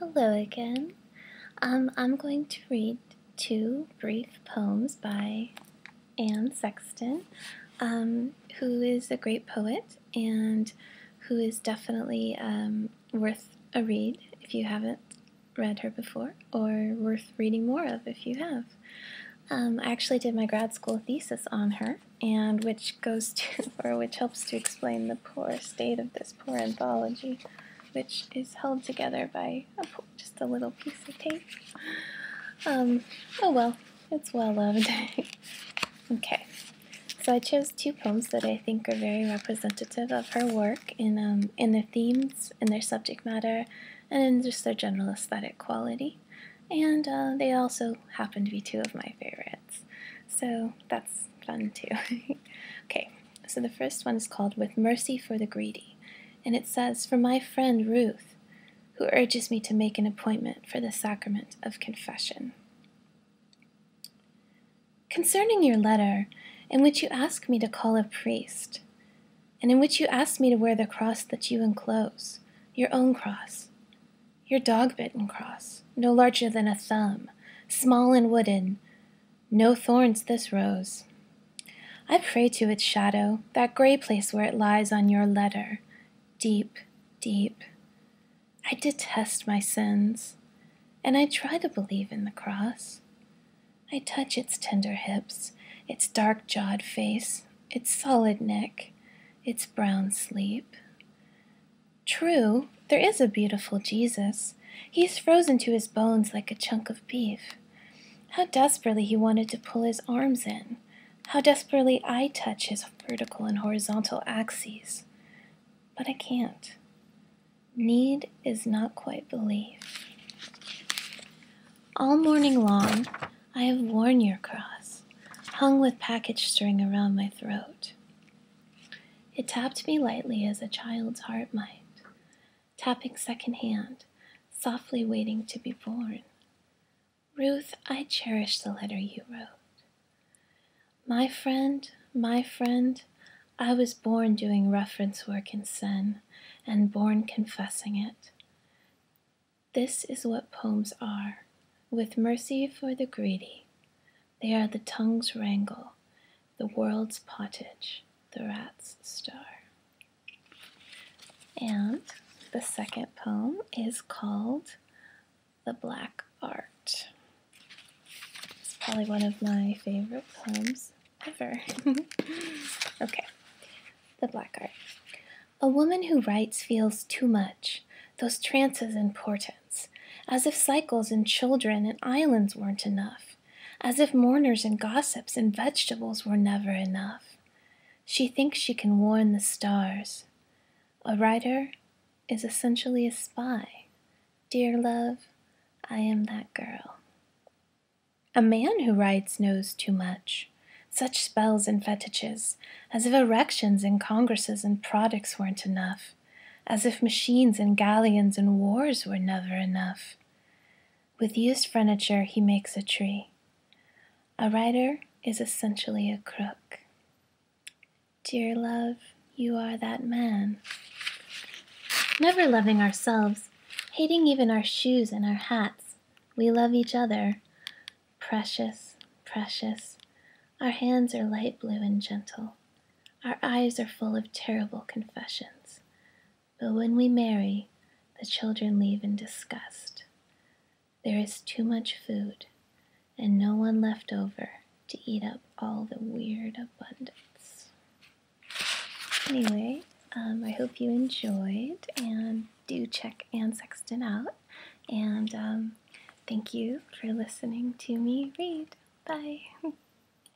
Hello again. I'm going to read two brief poems by Sexton, who is a great poet and who is definitely worth a read if you haven't read her before, or worth reading more of if you have. I actually did my grad school thesis on her, and which helps to explain the poor state of this poor anthology, which is held together by just a little piece of tape. Oh well, it's well loved. Okay, so I chose two poems that I think are very representative of her work in their themes, in their subject matter, and in just their general aesthetic quality. And they also happen to be two of my favorites, so that's fun too. Okay, so the first one is called With Mercy for the Greedy, and it says, "For my friend Ruth, who urges me to make an appointment for the sacrament of confession. Concerning your letter, in which you ask me to call a priest, and in which you ask me to wear the cross that you enclose, your own cross, your dog-bitten cross, no larger than a thumb, small and wooden, no thorns this rose. I pray to its shadow, that gray place where it lies on your letter, deep, deep. I detest my sins, and I try to believe in the cross. I touch its tender hips, its dark-jawed face, its solid neck, its brown sleep. True, there is a beautiful Jesus. He is frozen to his bones like a chunk of beef. How desperately he wanted to pull his arms in. How desperately I touch his vertical and horizontal axes. But I can't. Need is not quite belief. All morning long, I have worn your cross, hung with package string around my throat. It tapped me lightly as a child's heart might, tapping secondhand, softly waiting to be born. Ruth, I cherish the letter you wrote. My friend, I was born doing reference work in sin, and born confessing it. This is what poems are, with mercy for the greedy. They are the tongue's wrangle, the world's pottage, the rat's star. And the second poem is called The Black Art. It's probably one of my favorite poems ever. Okay, The Black Art. A woman who writes feels too much, those trances in portents, as if cycles and children and islands weren't enough, as if mourners and gossips and vegetables were never enough. She thinks she can warn the stars. A writer is essentially a spy. Dear love, I am that girl. A man who writes knows too much. Such spells and fetishes, as if erections and congresses and products weren't enough, as if machines and galleons and wars were never enough. With used furniture he makes a tree. A writer is essentially a crook. Dear love, you are that man. Never loving ourselves, hating even our shoes and our hats, we love each other. Precious, precious. Our hands are light blue and gentle. Our eyes are full of terrible confessions. But when we marry, the children leave in disgust. There is too much food, and no one left over to eat up all the weird abundance. Anyway, I hope you enjoyed, and do check Anne Sexton out. And thank you for listening to me read. Bye.